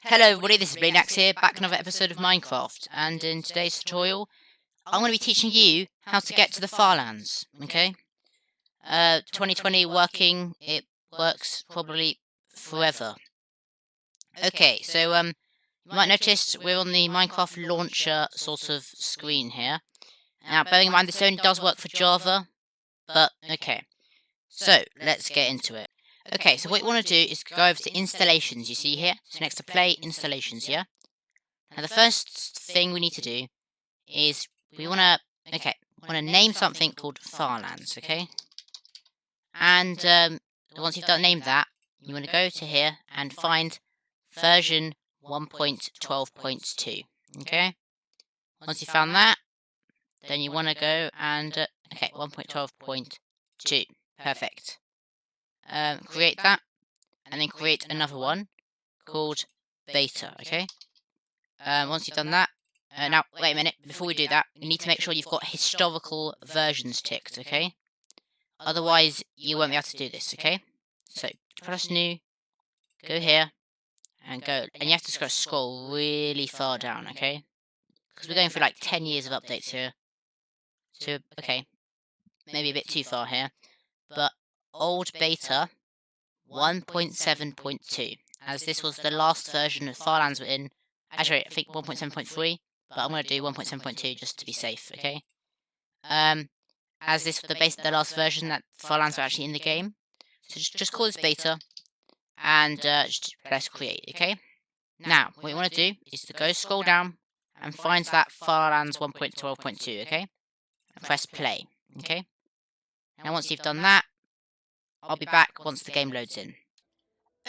Hello everybody, this is Blainax here, back another episode of Minecraft, and in today's tutorial, I'm going to be teaching you how to get to the Farlands, okay? 2020 working, it works probably forever. Okay, so you might notice we're on the Minecraft launcher sort of screen here. Now, bearing in mind this only does work for Java, but okay. So, let's get into it. Okay, so what you want to do is go over to installations, you see here? So next to play, installations, yeah? Now the first thing we need to do is we want to name something called Farlands, okay? And once you've named that, you want to go to here and find version 1.12.2, okay? Once you've found that, then you want to go and 1.12.2, perfect. Create that, and then create another one called beta, okay? Once you've done that, now, wait a minute, before we do that, you need to make sure you've got historical versions ticked, okay? Otherwise, you won't be able to do this, okay? So, press new, go here, and go, and you have to scroll really far down, okay? Because we're going through like 10 years of updates here. So, okay, maybe a bit too far here, but old beta 1.7.2, as this was the last version of Farlands we're in. Actually, I think 1.7.3. But I'm going to do 1.7.2 just to be safe, okay? As this the last version that Farlands are actually in the game. So just call this beta, and just press create, okay? Now, what you want to do is to go scroll down and find that Farlands 1.12.2, okay? And press play, okay? Now once you've done that, I'll be back once the game loads in.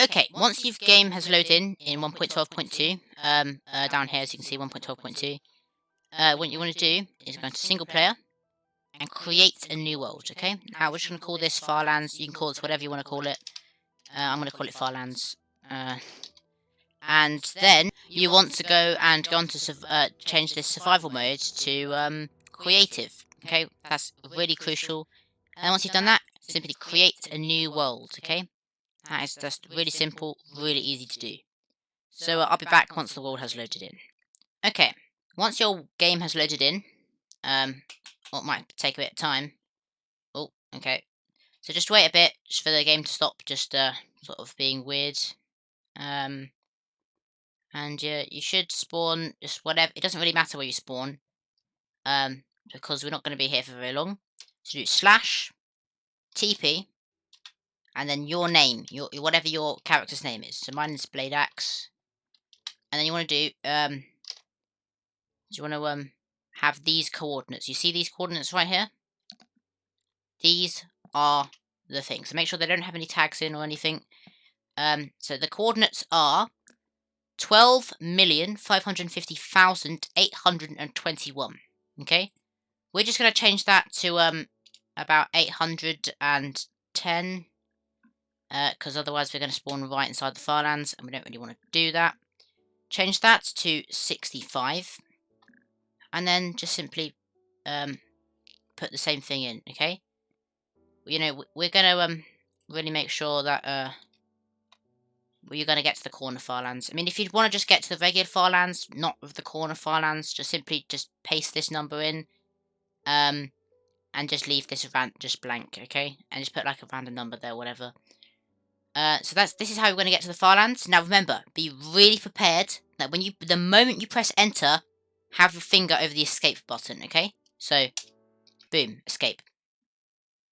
Okay, once your game has loaded in 1.12.2, down here as you can see 1.12.2, what you want to do is go into single player and create a new world, okay? Now we're just going to call this Farlands, you can call it whatever you want to call it. I'm going to call it Farlands. And then you want to go on to change this survival mode to creative, okay? That's really crucial. And once you've done that, simply create a new world, okay? That is just really simple, really easy to do. So I'll be back once the world has loaded in. Okay, once your game has loaded in, it might take a bit of time. Oh, okay. So just wait a bit just for the game to stop just sort of being weird. And you should spawn just whatever. It doesn't really matter where you spawn, because we're not going to be here for very long. So do slash TP and then your name, your whatever your character's name is. So mine is Blainax. And then you want to do you want to have these coordinates. You see these coordinates right here? These are the things. So make sure they don't have any tags in or anything. So the coordinates are 12,550,821. Okay? We're just going to change that to about 810. Because otherwise we're going to spawn right inside the Farlands, and we don't really want to do that. Change that to 65. And then just simply put the same thing in, okay? You know, we're going to really make sure that you're going to get to the corner Farlands. I mean, if you want to just get to the regular Farlands, not with the corner Farlands, just simply paste this number in, and just leave this just blank, okay? And just put like a random number there, whatever. So this is how we're going to get to the Farlands. Now remember, be really prepared that the moment you press enter, have your finger over the escape button, okay? So, boom, escape.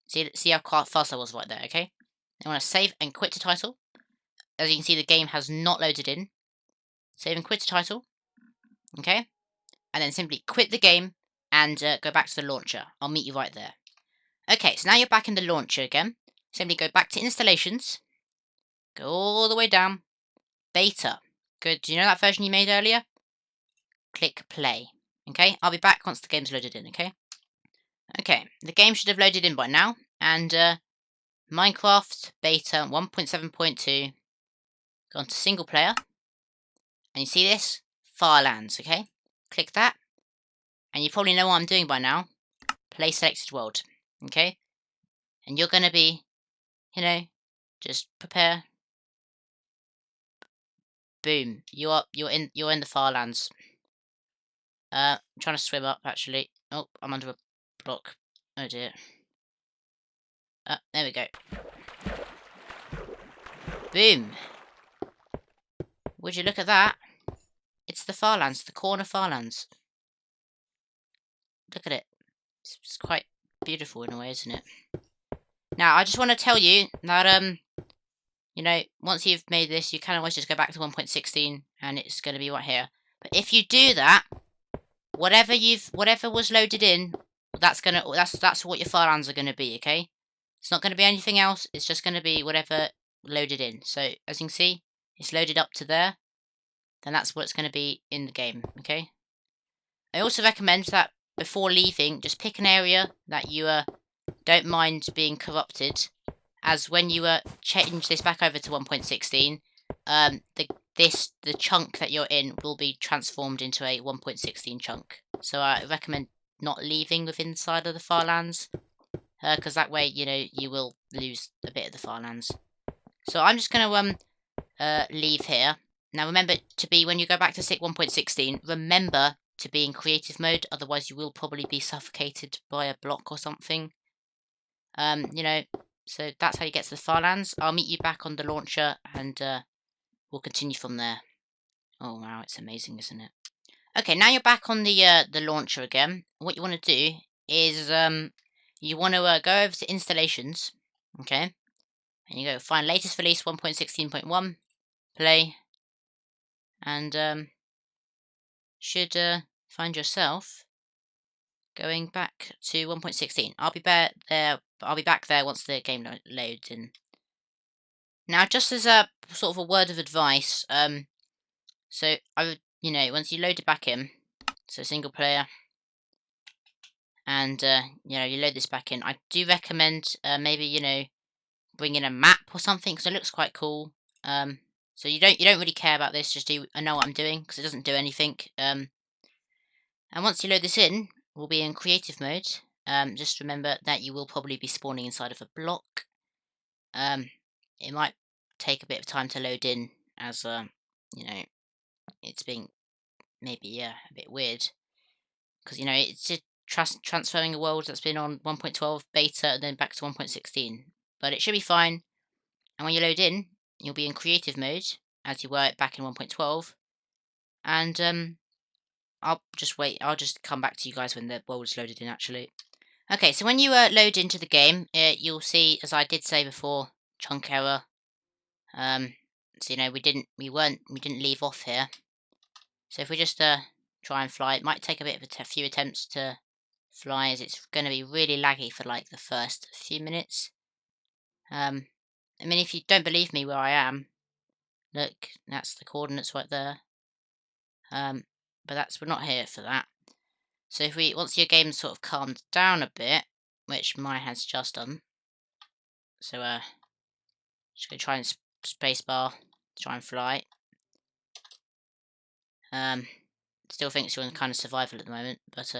See how fast I was right there, okay? I want to save and quit to title. As you can see, the game has not loaded in. Save and quit to title. Okay? And then simply quit the game and go back to the launcher. I'll meet you right there. Okay, so now you're back in the launcher again. Simply go back to installations. Go all the way down. Beta. Good. Do you know that version you made earlier? Click play. Okay? I'll be back once the game's loaded in, okay? Okay, the game should have loaded in by now. And Minecraft Beta 1.7.2. Go on to single player. And you see this? Farlands, okay? Click that. And you probably know what I'm doing by now. Play selected world, okay? And you're going to be, just prepare boom, you're in the Farlands. I'm trying to swim up actually. Oh, I'm under a block. Oh dear. There we go. Boom. Would you look at that? It's the Farlands, the corner Farlands. Look at it. It's quite beautiful in a way, isn't it? Now, I just want to tell you that, you know, once you've made this, you can always just go back to 1.16 and it's going to be right here. But if you do that, whatever was loaded in, that's what your Farlands are going to be, okay? It's not going to be anything else. It's just going to be whatever loaded in. So, as you can see, it's loaded up to there. Then that's what it's going to be in the game, okay? I also recommend that before leaving, just pick an area that you don't mind being corrupted, as when you change this back over to 1.16, the chunk that you're in will be transformed into a 1.16 chunk. So I recommend not leaving within the side of the Farlands, because that way, you know, you will lose a bit of the Farlands. So I'm just going to leave here. Now remember to be, when you go back to 1.16, remember to be in creative mode, otherwise you will probably be suffocated by a block or something. You know, so that's how you get to the Farlands. I'll meet you back on the launcher and we'll continue from there. Oh wow, it's amazing, isn't it? Okay, now you're back on the launcher again. What you want to do is you want to go over to installations, okay? And you go find latest release 1.16.1, play, and should find yourself going back to 1.16. I'll be back there once the game loads in. Now, just as a sort of a word of advice, so I would, you know, once you load it back in, so single player, and you know, you load this back in, I do recommend maybe, you know, bring in a map or something, because it looks quite cool. So you don't really care about this, just I know what I'm doing, because it doesn't do anything. And once you load this in, we'll be in creative mode. Just remember that you will probably be spawning inside of a block. It might take a bit of time to load in, as you know, it's being maybe a bit weird, because you know it's just transferring a world that's been on 1.12 beta and then back to 1.16. But it should be fine. And when you load in, you'll be in creative mode as you were back in 1.12. And I'll just wait. I'll just come back to you guys when the world is loaded in, actually. Okay, so when you load into the game, you'll see, as I did say before, chunk error. So you know we didn't leave off here. So if we just try and fly, it might take a bit of a few attempts to fly, as it's going to be really laggy for like the first few minutes. I mean, if you don't believe me where I am, look, that's the coordinates right there. But we're not here for that. So if once your game sort of calmed down a bit, which mine has just done, so just gonna try and spacebar, try and fly. Still thinks you're in kind of survival at the moment, but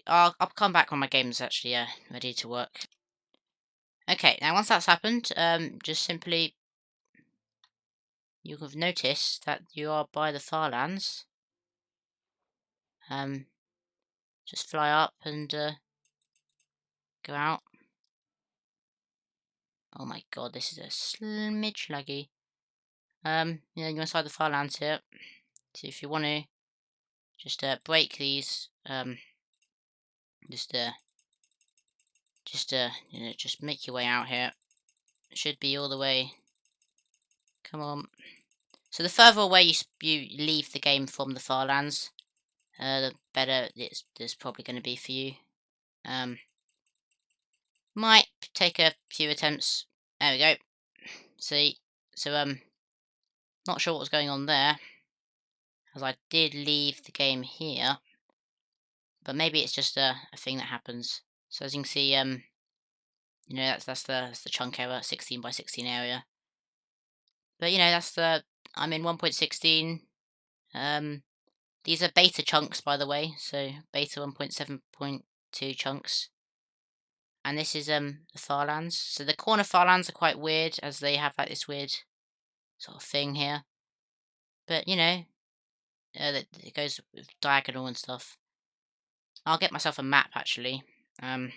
I'll come back when my game's actually ready to work. Okay, now once that's happened, just simply you have noticed that you are by the Farlands. Just fly up and go out. Oh my god, this is a smidge laggy. Yeah, you're inside the Farlands here. So if you want to, just break these. Just you know, just make your way out here. It should be all the way. Come on. So the further away you leave the game from the Farlands, the better it's probably going to be for you. Might take a few attempts. There we go. See, so not sure what was going on there, as I did leave the game here, but maybe it's just a thing that happens. So as you can see, you know, that's the chunk error, 16 by 16 area. But you know, I'm in 1.16. These are beta chunks, by the way, so beta 1.7.2 chunks. And this is the Farlands. So the corner Farlands are quite weird, as they have like this weird sort of thing here. But you know, it goes with diagonal and stuff. I'll get myself a map actually. You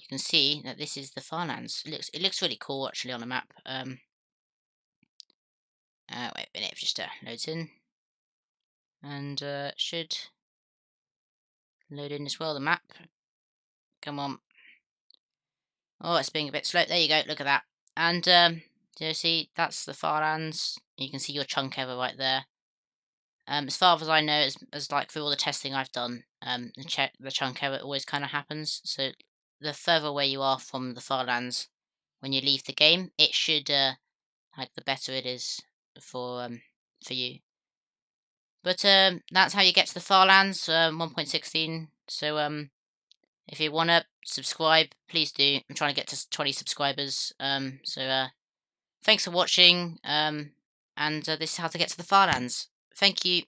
can see that this is the Farlands. It looks really cool actually on a map. Wait a minute, just loads in, and should load in as well the map. Come on. Oh, it's being a bit slow. There you go. Look at that. And you see that's the Farlands. You can see your chunk ever right there. As far as I know, as like through all the testing I've done, the chunk error always kind of happens. So the further away you are from the Farlands when you leave the game, it should like the better it is for you. But that's how you get to the Farlands 1.16. So if you wanna subscribe, please do. I'm trying to get to 20 subscribers. Thanks for watching. And this is how to get to the Farlands. Thank you.